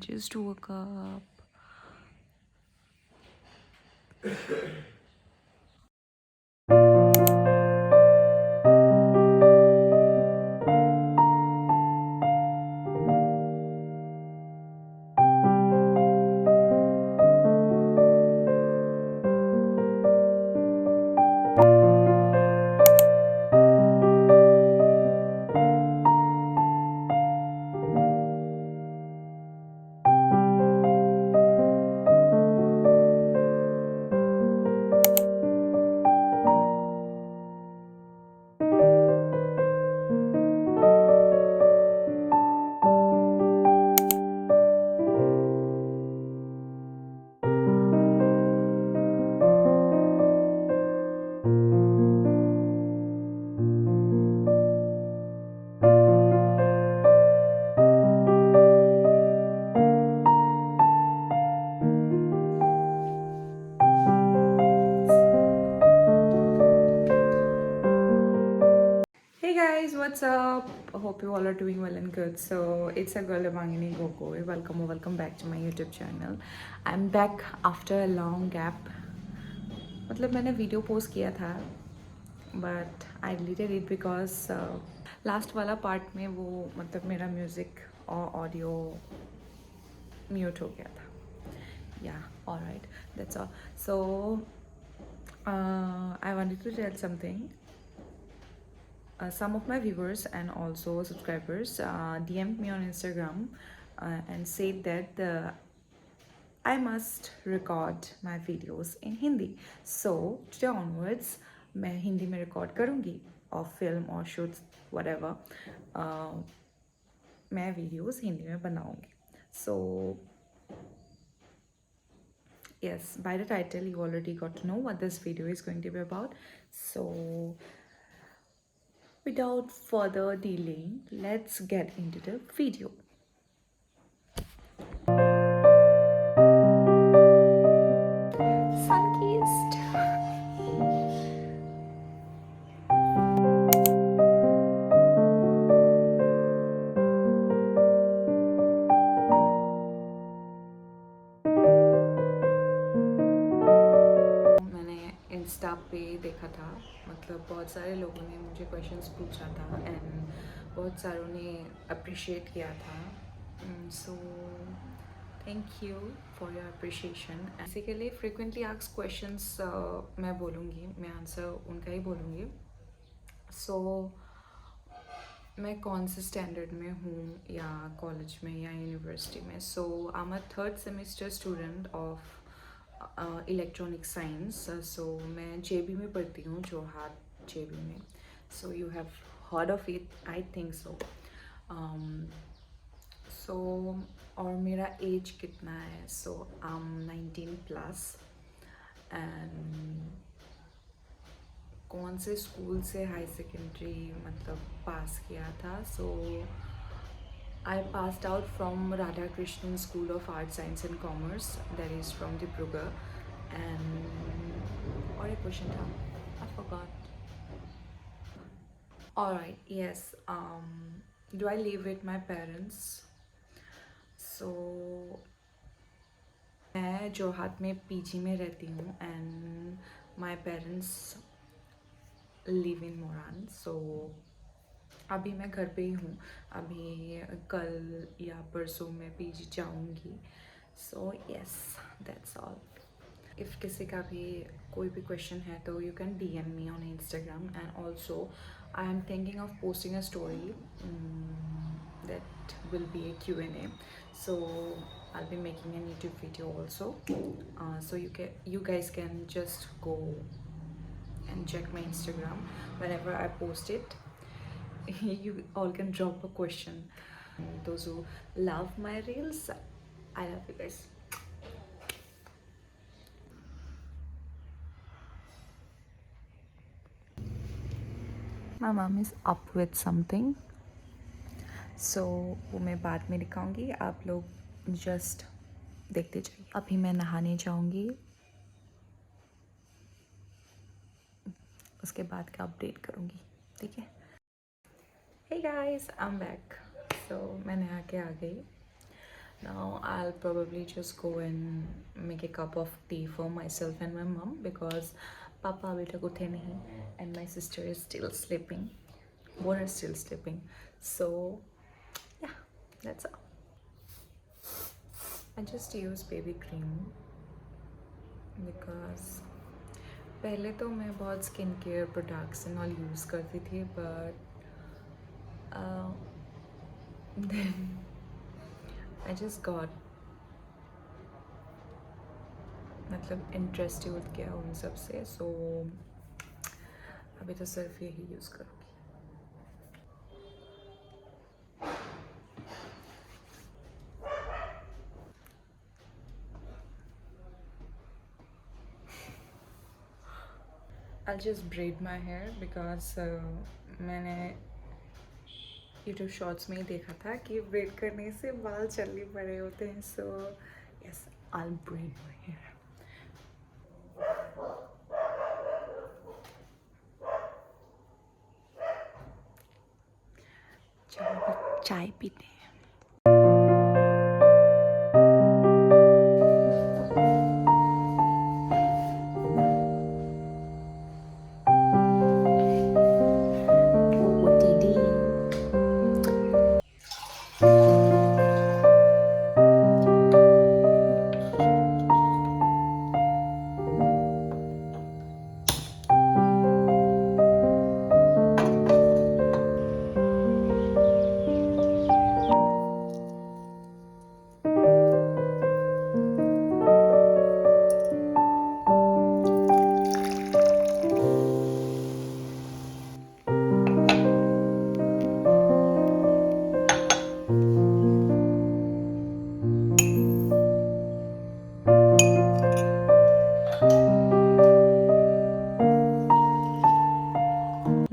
just woke up. Hey guys, what's up? I hope you all are doing well and good. So it's a girl Debangini Gogo. Welcome or welcome back to my YouTube channel. I'm back after a long gap. मतलब मैंने video post किया था but I deleted it because last वाला part में वो मतलब मेरा music और ऑडियो म्यूट हो गया था. या alright, that's all. So I wanted to tell something. Some of my viewers and also subscribers DM'd me on Instagram and said that I must record my videos in Hindi. So today onwards, मैं हिंदी में record करूँगी और film और shoots whatever. मैं videos Hindi में बनाऊँगी. So yes, by the title you already got to know what this video is going to be about. So without further delay, let's get into the video. Sun-kissed. मैंने Insta पे देखा था, मतलब बहुत सारे लोगों ने मुझे क्वेश्चंस पूछा था एंड बहुत सारों ने अप्रिशिएट किया था. So thank you for your appreciation. Basically frequently asked questions मैं बोलूँगी, मैं आंसर उनका ही बोलूँगी. सो मैं कौन से स्टैंडर्ड में हूँ या कॉलेज में या यूनिवर्सिटी में. So I am a 3rd semester student of electronic science. So मैं जेबी में पढ़ती हूँ, jorhat जेबी में. So you have heard of it, I think so. So और मेरा एज कितना है. सो आई एम 19+ एंड कौन से स्कूल से हाई सेकेंडरी मतलब पास किया था. सो I passed out from Radha Krishnan School of Arts, Science and Commerce, that is from Dibrugarh. And और एक question था, I forgot. Alright, yes. Do I live with my parents? So मैं जोरहाट में PG में रहती हूँ and my parents live in Moran. So अभी मैं घर पे ही हूँ. अभी कल या परसों मैं पीजी जाऊँगी. So yes, that's all. If किसी का भी कोई भी क्वेश्चन है तो you can DM me on Instagram. And also I am thinking of posting a story that will be a Q&A. So I'll be making a YouTube video also. So you guys can just go and check my Instagram whenever I post it. You all can drop a question. Those who love my reels, I love you guys. My mom is up with something, so वो मैं बाद में दिखाऊंगी. आप लोग just देखते जाइए. अभी मैं नहाने जाऊंगी, उसके बाद का अपडेट करूंगी, ठीक है. Hey guys, I'm back. So मैं नहा के आ गई. Now I'll probably just go and make a cup of tea for myself and my mom because Papa abhi tak uthe nahi and my sister is still sleeping. Both are still sleeping. So yeah, that's all. I just use baby cream because पहले तो मैं बहुत skin care products and all use करती थी but then I just got मतलब interest उठ गया उन सब से सो अभी तो सिर्फ यही यूज़ करूँगी. I'll just braid my hair because मैंने YouTube शॉर्ट्स में ही देखा था कि ब्रेड करने से बाल चलने पड़े होते हैं. So yes, I'll braid my hair. चाय पीते हैं.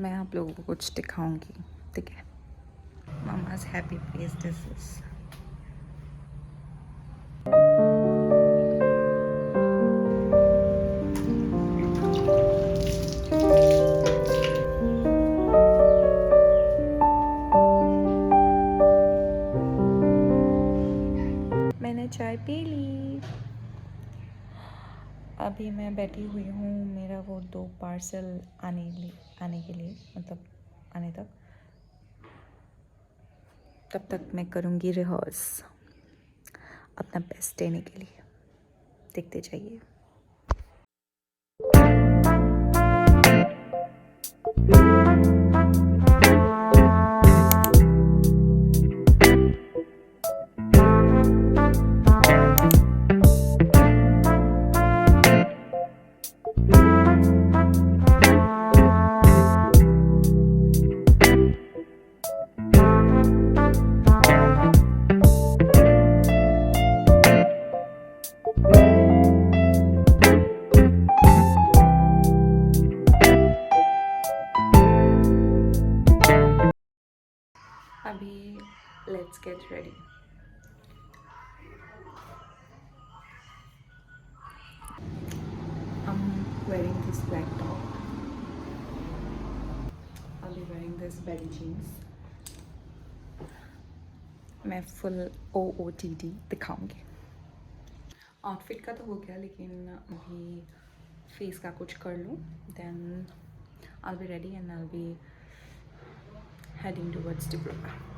मैं आप लोगों को कुछ दिखाऊंगी, ठीक है. Mama's happy face this is. मैंने चाय पी ली. अभी मैं बैठी हुई हूँ. मेरा वो 2 पार्सल आने के लिए मतलब आने तक. तब तक मैं करूँगी रिहर्स अपना बेस्ट देने के लिए. देखते जाइए. अभी let's get ready. I'm wearing this black top. I'll be wearing this baggy jeans. मैं फुल OOTD दिखाऊंगी. आउटफिट का तो हो गया लेकिन अभी फेस का कुछ कर लूँ. Then I'll be ready and I'll be heading towards Debangini.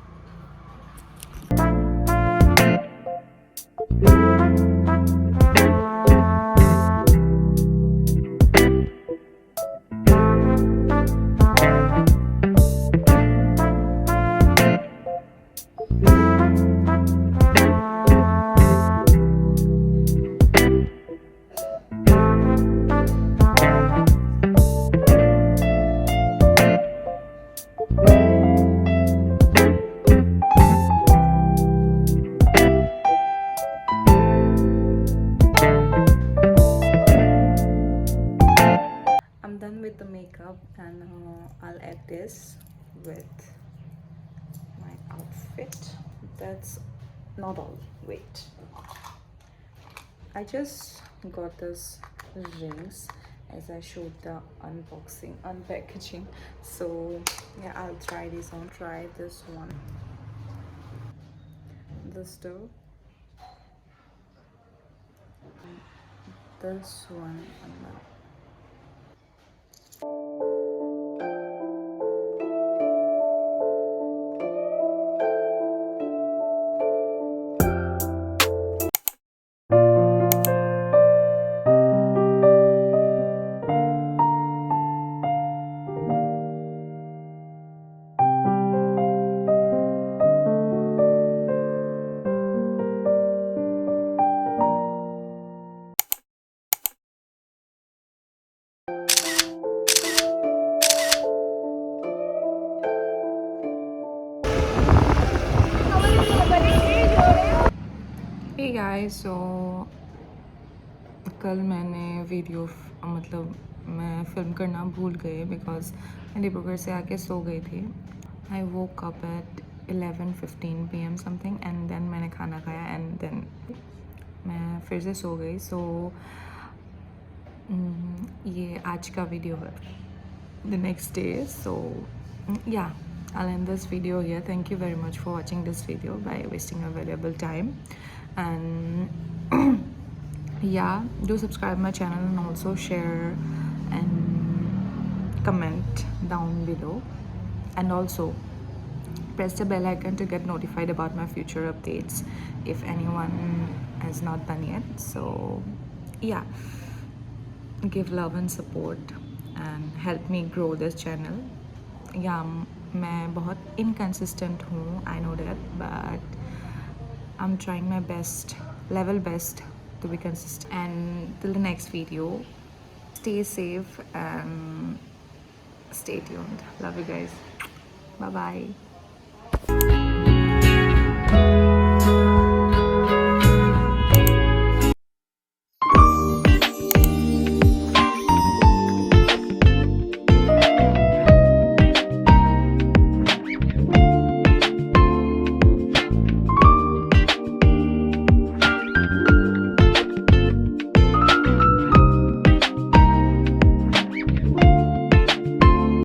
With the makeup and I'll add this with my outfit. That's not all. Wait, I just got this rings as I showed the unpackaging. So yeah, I'll try this on. Try this one. This too. little swan on my. Hey guys, so कल मैंने video मतलब मैं film करना भूल गई because मैं डिब्रूगढ़ से आके सो गई थी. I woke up at 11:15 PM something and then मैंने खाना खाया एंड देन मैं फिर से सो गई. सो ये आज का वीडियो है, the next day. So yeah, I'll end this video here. Thank you very much for watching this video by wasting your valuable time. And yeah, do subscribe my channel and also share and comment down below, and also press the bell icon to get notified about my future updates if anyone has not done yet. So yeah, give love and support and help me grow this channel. Yeah, मैं बहुत inconsistent हूँ, I know that, but I'm trying my best, level best to be consistent. And till the next video, stay safe and stay tuned. Love you guys. Bye bye.